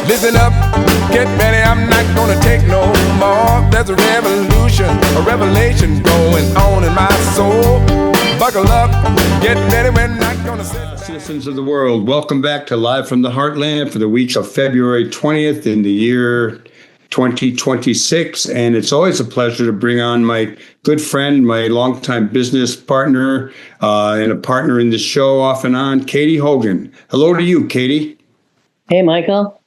Listen up, get ready, I'm not gonna take no more. There's a revolution, a revelation going on in my soul. Buckle up, get ready, we're not gonna sit. Citizens of the world, welcome back to Live from the Heartland for the week of February 20th in the year 2026. And it's always a pleasure to bring on my good friend, my longtime business partner, and a partner in the show off and on, Katy Hogan. Hello to you, Katy. Hey, Michael.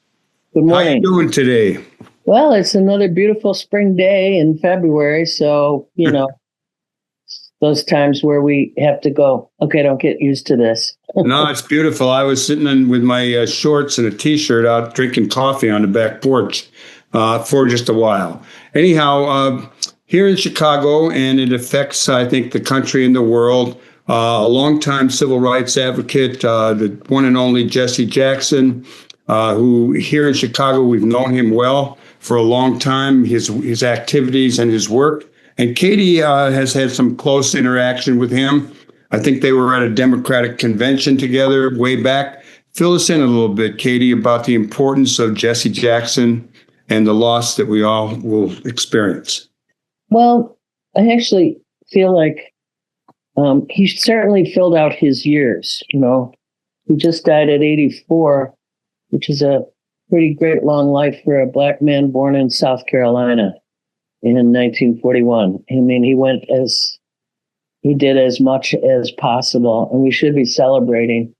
Good morning. How you doing today? Well, it's another beautiful spring day in February. So, those times where we have to go, okay, don't get used to this. No, it's beautiful. I was sitting with my shorts and a T-shirt out drinking coffee on the back porch for just a while. Anyhow, here in Chicago, and it affects, I think, the country and the world, a longtime civil rights advocate, the one and only Jesse Jackson, who here in Chicago, we've known him well for a long time, his activities and his work. And Katy has had some close interaction with him. I think they were at a Democratic convention together way back. Fill us in a little bit, Katy, about the importance of Jesse Jackson and the loss that we all will experience. Well, I actually feel like he certainly filled out his years. He just died at 84, which is a pretty great long life for a black man born in South Carolina in 1941. I mean, he did as much as possible, and we should be celebrating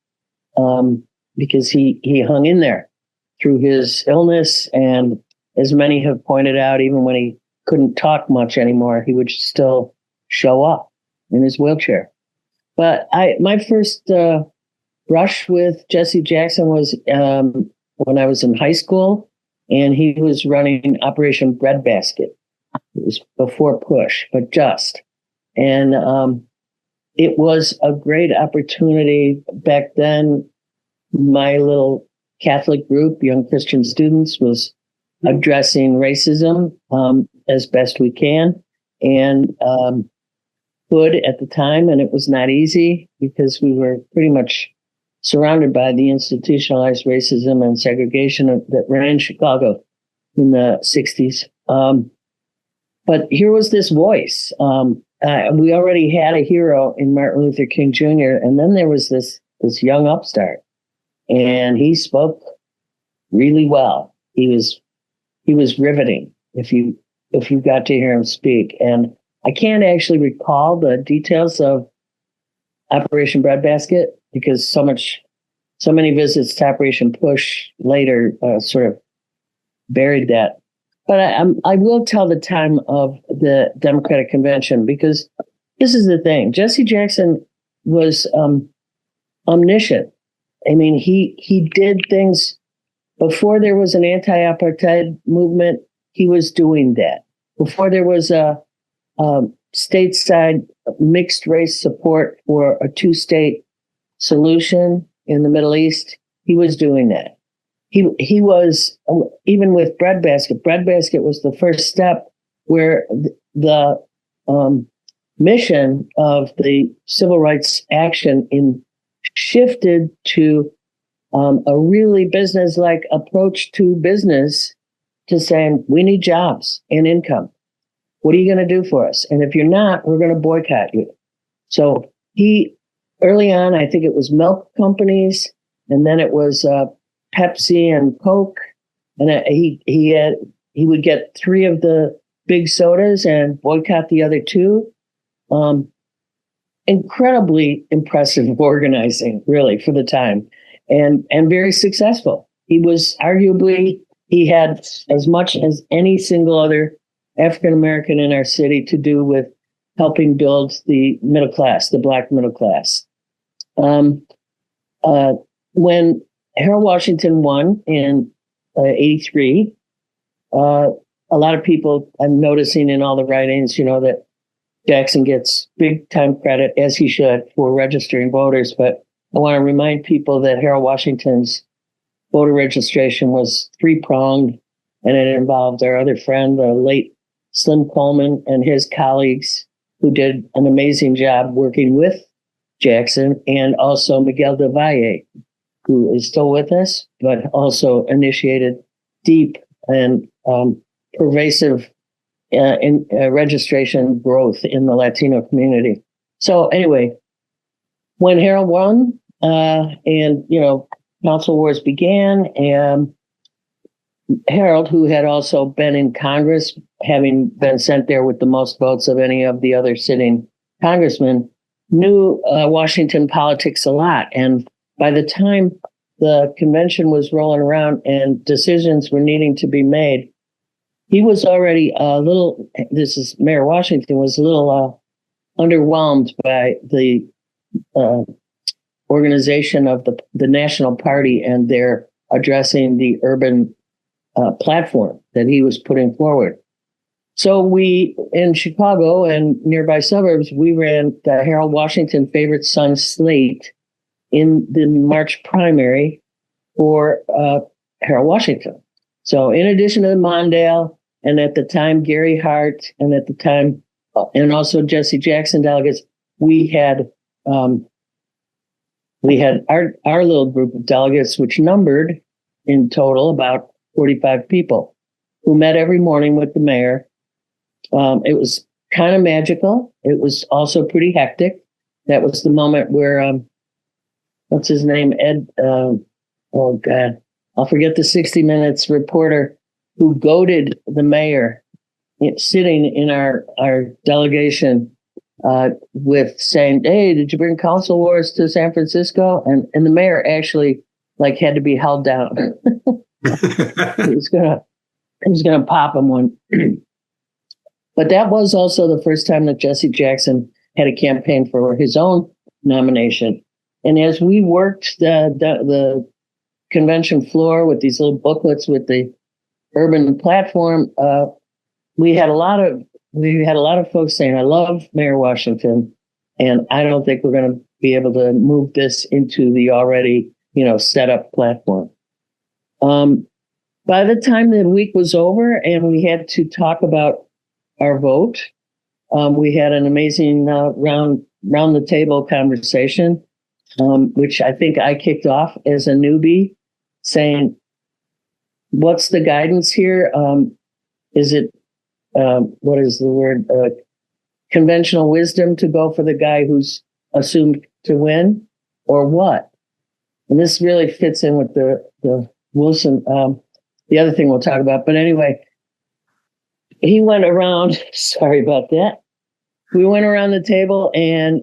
because he hung in there through his illness. And as many have pointed out, even when he couldn't talk much anymore, he would still show up in his wheelchair. But my first brush with Jesse Jackson was when I was in high school, and he was running Operation Breadbasket. It was before Push, but just. And it was a great opportunity back then. My little Catholic group, Young Christian Students, was addressing racism as best we can. And Hood at the time, and it was not easy because we were pretty much surrounded by the institutionalized racism and segregation that ran Chicago in the 60s. But here was this voice. We already had a hero in Martin Luther King Jr., and then there was this young upstart, and he spoke really well. He was riveting if you got to hear him speak. And I can't actually recall the details of Operation Breadbasket because so many visits to Operation Push later sort of buried that. But I will tell the time of the Democratic convention because this is the thing. Jesse Jackson was omniscient. I mean, he did things before there was an anti-apartheid movement. He was doing that. Before there was a stateside mixed race support for a two-state solution in the Middle East, he was doing that. He was, even with Breadbasket was the first step where the mission of the civil rights action shifted to a really business-like approach to business, to saying, we need jobs and income. What are you going to do for us? And if you're not, we're going to boycott you. So early on, I think it was milk companies, and then it was Pepsi and Coke, and he would get 3 of the big sodas and boycott the other 2. Incredibly impressive organizing, really, for the time, and very successful. He had as much as any single other African American in our city to do with helping build the middle class, the Black middle class. When Harold Washington won in 83, a lot of people, I'm noticing in all the writings, that Jackson gets big time credit, as he should, for registering voters. But I want to remind people that Harold Washington's voter registration was 3-pronged, and it involved our other friend, the late Slim Coleman, and his colleagues, who did an amazing job working with Jackson, and also Miguel del Valle, who is still with us, but also initiated deep and pervasive registration growth in the Latino community. So anyway, when Harold won, and council wars began, and Harold, who had also been in Congress, having been sent there with the most votes of any of the other sitting congressmen, knew Washington politics a lot. And by the time the convention was rolling around and decisions were needing to be made, he was already Mayor Washington was a little underwhelmed by the organization of the National Party and their addressing the urban platform that he was putting forward. So we, in Chicago and nearby suburbs, we ran the Harold Washington Favorite Son slate in the March primary for Harold Washington. So in addition to the Mondale, and at the time Gary Hart, and at the time, and also Jesse Jackson delegates, we had our little group of delegates, which numbered in total about 45 people, who met every morning with the mayor. It was kind of magical. It was also pretty hectic. That was the moment where, what's his name? Ed, oh God, I'll forget the 60 Minutes reporter who goaded the mayor sitting in our delegation with saying, "Hey, did you bring council wars to San Francisco?" And the mayor actually had to be held down. He was gonna pop him one. But that was also the first time that Jesse Jackson had a campaign for his own nomination. And as we worked the convention floor with these little booklets with the urban platform, we had a lot of folks saying, "I love Mayor Washington, and I don't think we're going to be able to move this into the already set up platform." By the time the week was over and we had to talk about our vote, we had an amazing round the table conversation, which I think I kicked off as a newbie, saying, "What's the guidance here? Is it what is the word? Conventional wisdom to go for the guy who's assumed to win, or what?" And this really fits in with the Wilson. The other thing we'll talk about, but anyway, he went around. Sorry about that. We went around the table, and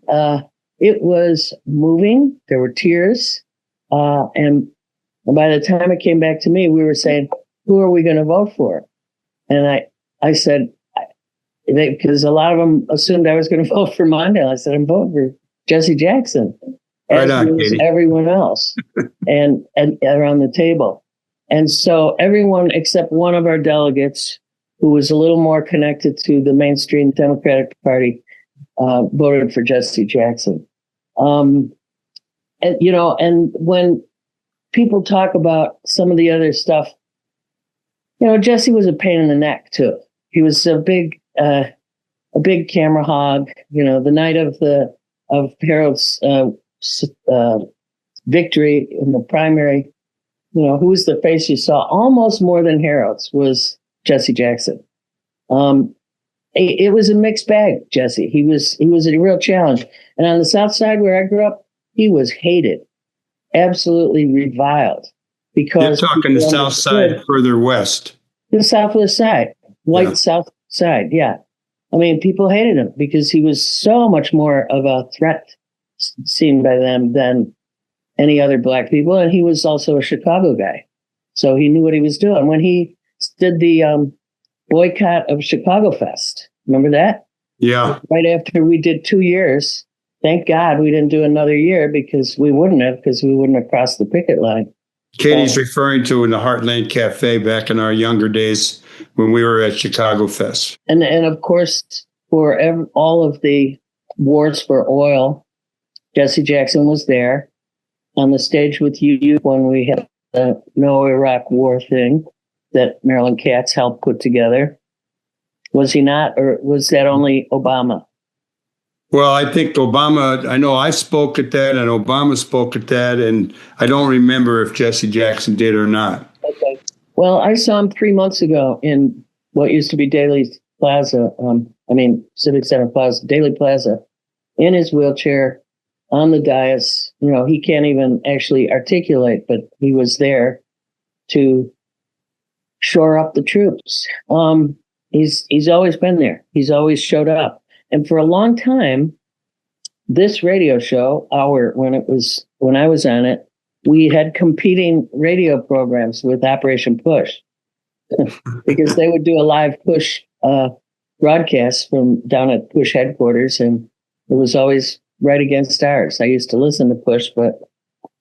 it was moving. There were tears, and by the time it came back to me, we were saying, "Who are we going to vote for?" And I said, because a lot of them assumed I was going to vote for Mondale. I said, "I'm voting for Jesse Jackson," as was everyone else, and around the table. And so everyone except one of our delegates, who was a little more connected to the mainstream Democratic Party, voted for Jesse Jackson. And when people talk about some of the other stuff, Jesse was a pain in the neck too. He was a big camera hog. The night of Harold's victory in the primary, who was the face you saw almost more than Harold's was Jesse Jackson. It was a mixed bag, Jesse. He was a real challenge. And on the South Side where I grew up, he was hated, absolutely reviled. Because you're talking the South Side further west. The Southwest Side, white South Side, yeah. I mean, people hated him because he was so much more of a threat seen by them than any other black people. And he was also a Chicago guy. So he knew what he was doing. When he did the boycott of Chicago Fest, remember that? Yeah. Right after we did 2 years. Thank God we didn't do another year because we wouldn't have crossed the picket line. Katy's referring to in the Heartland Cafe back in our younger days when we were at Chicago Fest. And of course, for all of the wars for oil, Jesse Jackson was there on the stage with you when we had the No Iraq War thing that Marilyn Katz helped put together. Was he not, or was that only Obama? Well, I think I know I spoke at that and Obama spoke at that, and I don't remember if Jesse Jackson did or not. Okay. Well, I saw him 3 months ago in what used to be Daly Plaza. Civic Center Plaza, Daly Plaza, in his wheelchair on the dais. You know, he can't even actually articulate, but he was there to shore up the troops. He's always been there. He's always showed up. And for a long time, this radio show, when I was on it, we had competing radio programs with Operation Push because they would do a live Push broadcast from down at Push headquarters, and it was always right against ours. I used to listen to Push, but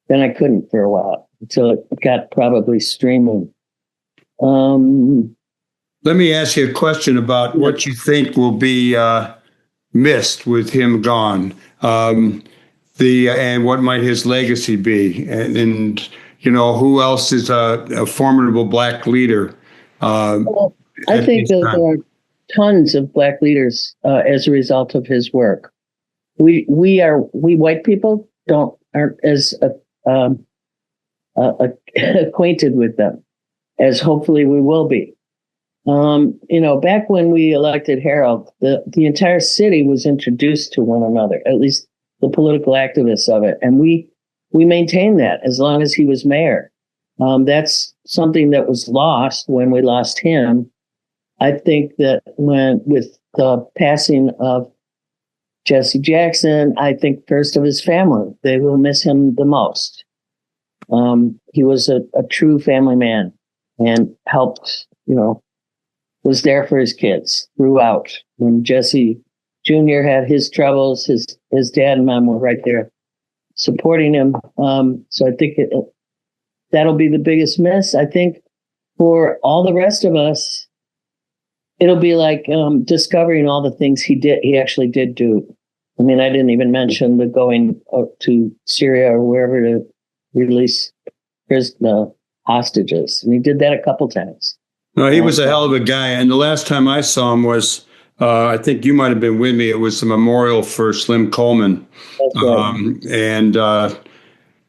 then I couldn't for a while until it got probably streaming. Let me ask you a question about what you think will be missed with him gone. And what might his legacy be? And you know, who else is a formidable Black leader? Well, I think that there are tons of Black leaders as a result of his work. We white people aren't as acquainted with them as hopefully we will be. You know, back when we elected Harold, the entire city was introduced to one another, at least the political activists of it. And we maintained that as long as he was mayor. That's something that was lost when we lost him. I think that with the passing of Jesse Jackson, I think first of his family, they will miss him the most. He was a true family man and helped, you know, was there for his kids throughout. When Jesse Jr. had his troubles, his dad and mom were right there supporting him. So I think that'll be the biggest miss. I think for all the rest of us, it'll be like discovering all the things he actually did do. I mean, I didn't even mention the going to Syria or wherever to release hostages. And he did that a couple times. No, he was a hell of a guy. And the last time I saw him was, I think you might have been with me. It was the memorial for Slim Coleman. That's right. And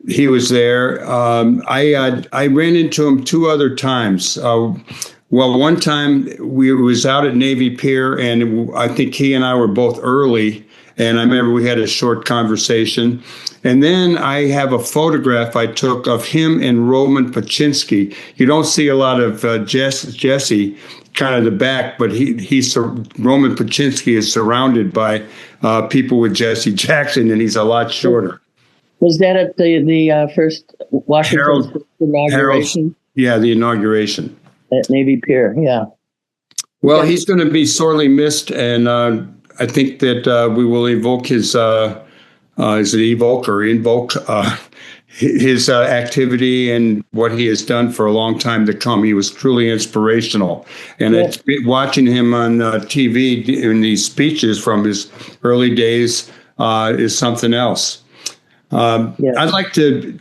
he was there. I ran into him 2 other times. Well, one time we was out at Navy Pier, and I think he and I were both early. And I remember we had a short conversation. And then I have a photograph I took of him and Roman Paczynski. You don't see a lot of Jesse, kind of the back, but Roman Paczynski is surrounded by people with Jesse Jackson, and he's a lot shorter. Was that at the first Washington inauguration? Yeah, the inauguration. At Navy Pier, yeah. Well, he's going to be sorely missed, and I think that we will evoke his his activity and what he has done for a long time to come. He was truly inspirational. And watching him on TV in these speeches from his early days is something else. I'd like to,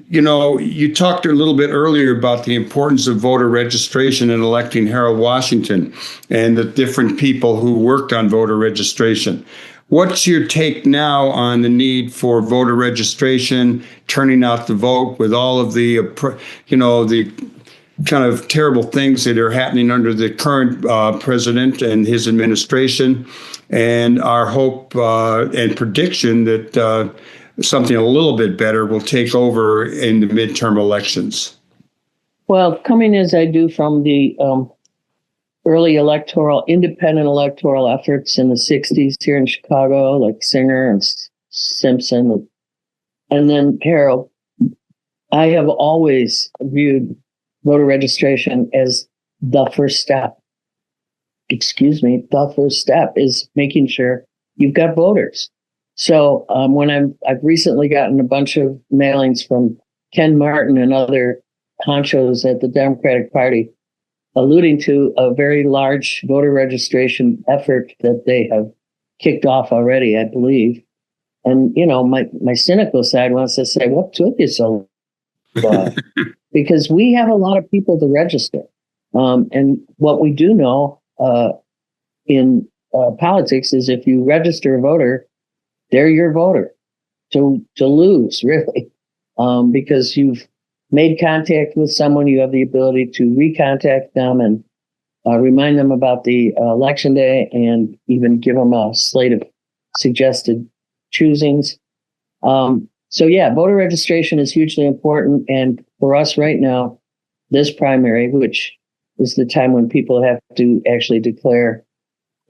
you know, you talked a little bit earlier about the importance of voter registration in electing Harold Washington and the different people who worked on voter registration. What's your take now on the need for voter registration, turning out the vote with all of the, the kind of terrible things that are happening under the current president and his administration, and our hope and prediction that something a little bit better will take over in the midterm elections? Well, coming as I do from the early independent electoral efforts in the 60s here in Chicago, like Singer and Simpson, and then Harold, I have always viewed voter registration as the first step. The first step is making sure you've got voters. So when I've recently gotten a bunch of mailings from Ken Martin and other honchos at the Democratic Party, alluding to a very large voter registration effort that they have kicked off already, I believe. And, you know, my cynical side wants to say, what took you so long? Because we have a lot of people to register. And what we do know in politics is if you register a voter, they're your voter to lose, really, because you've made contact with someone, you have the ability to recontact them and remind them about the election day and even give them a slate of suggested choosings. So yeah, voter registration is hugely important. And for us right now, this primary, which is the time when people have to actually declare,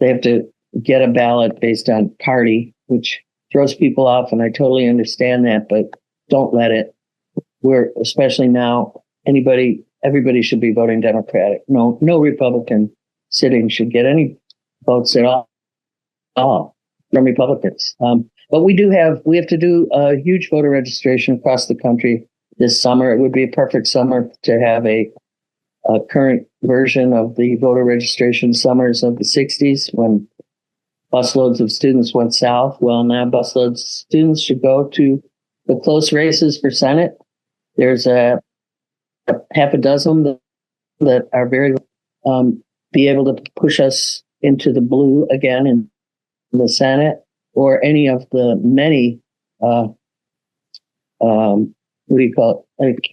they have to get a ballot based on party, which throws people off. And I totally understand that, but don't let it. We're especially now, everybody should be voting Democratic. No Republican sitting should get any votes at all from Republicans. But we have to do a huge voter registration across the country this summer. It would be a perfect summer to have a current version of the voter registration summers of the 60s when busloads of students went south. Well, now busloads of students should go to the close races for Senate. There's a half a dozen that are very be able to push us into the blue again in the Senate, or any of the many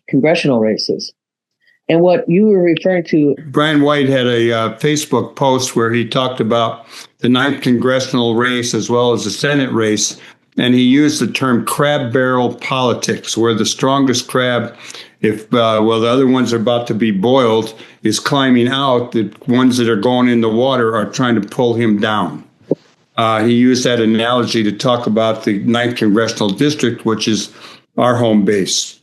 congressional races. And what you were referring to, Brian White had a Facebook post where he talked about the 9th congressional race as well as the Senate race, and he used the term crab barrel politics, where the strongest crab, if the other ones are about to be boiled, is climbing out, the ones that are going in the water are trying to pull him down. He used that analogy to talk about the 9th congressional district, which is our home base.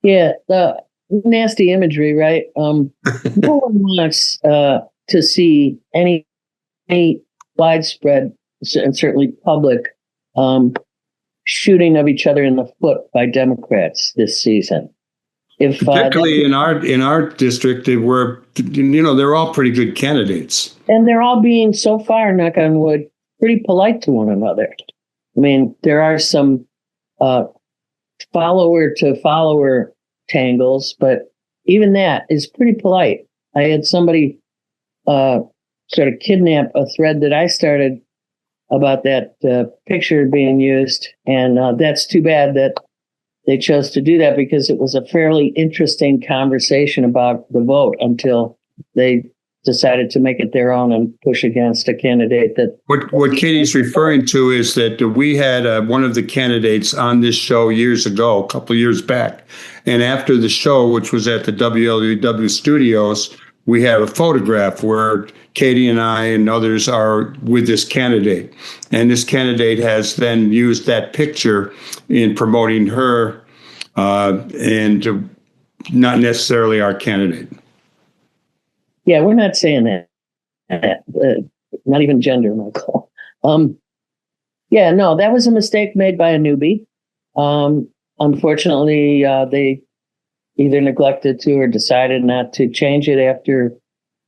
Yeah, the nasty imagery, right? No one wants to see any widespread and certainly public shooting of each other in the foot by Democrats this season. Particularly in our district, they're all pretty good candidates, and they're all being, so far, knock on wood, pretty polite to one another. I mean, there are some follower to follower tangles, but even that is pretty polite. I had somebody sort of kidnap a thread that I started about that picture being used, and that's too bad that they chose to do that, because it was a fairly interesting conversation about the vote until they decided to make it their own and push against a candidate that... What Katie's referring to is that we had one of the candidates on this show years ago, a couple of years back. And after the show, which was at the WLUW studios, we have a photograph where Katie and I and others are with this candidate. And this candidate has then used that picture in promoting her and not necessarily our candidate. Yeah, we're not saying that. Not even gender, Michael. Yeah, no, that was a mistake made by a newbie. Unfortunately, they either neglected to or decided not to change it after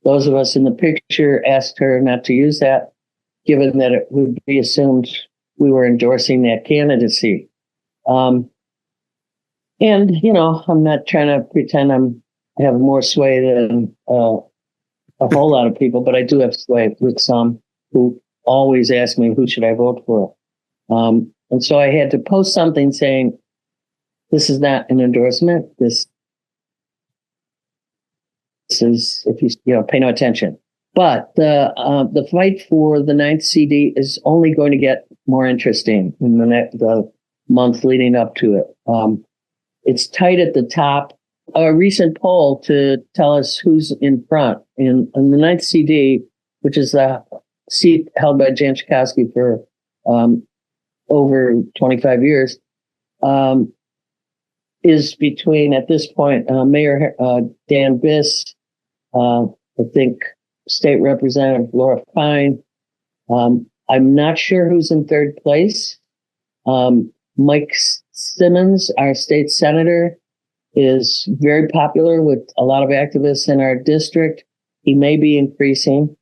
those of us in the picture asked her not to use that, given that it would be assumed we were endorsing that candidacy. And, I'm not trying to pretend I have more sway than a whole lot of people, but I do have sway with some who always ask me, who should I vote for? And so I had to post something saying, this is not an endorsement. This is, if you pay no attention. But the fight for the 9th CD is only going to get more interesting in the month leading up to it. It's tight at the top. A recent poll to tell us who's in front in the 9th CD, which is the seat held by Jan Schakowsky for over 25 years, is between, at this point, Mayor Dan Biss, I think State Representative Laura Fine. I'm not sure who's in third place. Mike Simmons, our state senator, is very popular with a lot of activists in our district. He may be increasing.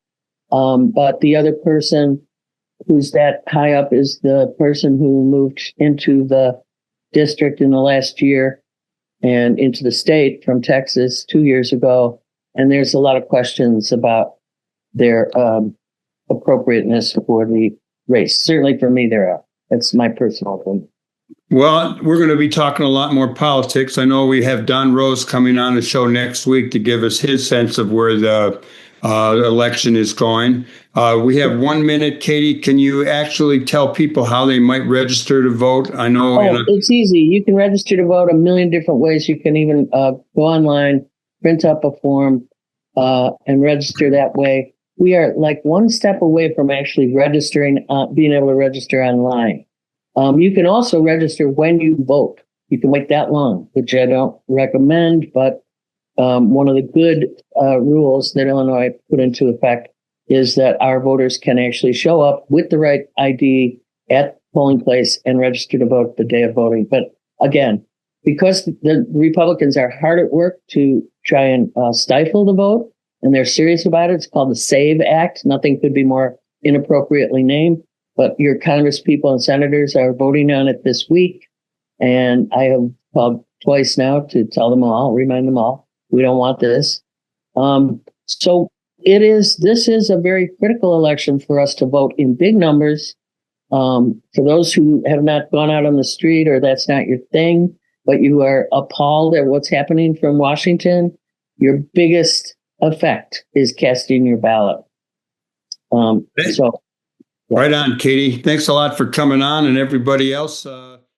But the other person who's that high up is the person who moved into the district in the last year and into the state from Texas 2 years ago. And there's a lot of questions about their appropriateness for the race. Certainly for me, there are. That's my personal opinion. Well, we're going to be talking a lot more politics. I know we have Don Rose coming on the show next week to give us his sense of where the election is going. We have 1 minute. Katie, can you actually tell people how they might register to vote? I know. It's easy. You can register to vote a million different ways. You can even go online, print up a form, and register that way. We are like one step away from actually registering, being able to register online. You can also register when you vote. You can wait that long, which I don't recommend, but one of the good rules that Illinois put into effect is that our voters can actually show up with the right ID at the polling place and register to vote the day of voting. But again, because the Republicans are hard at work to try and stifle the vote, and they're serious about it, it's called the SAVE Act. Nothing could be more inappropriately named. But your Congress people and senators are voting on it this week. And I have called twice now to tell them all, remind them all, we don't want this. So this is a very critical election for us to vote in big numbers. For those who have not gone out on the street or that's not your thing, but you are appalled at what's happening from Washington, your biggest effect is casting your ballot. Right on, Katie. Thanks a lot for coming on, and everybody else.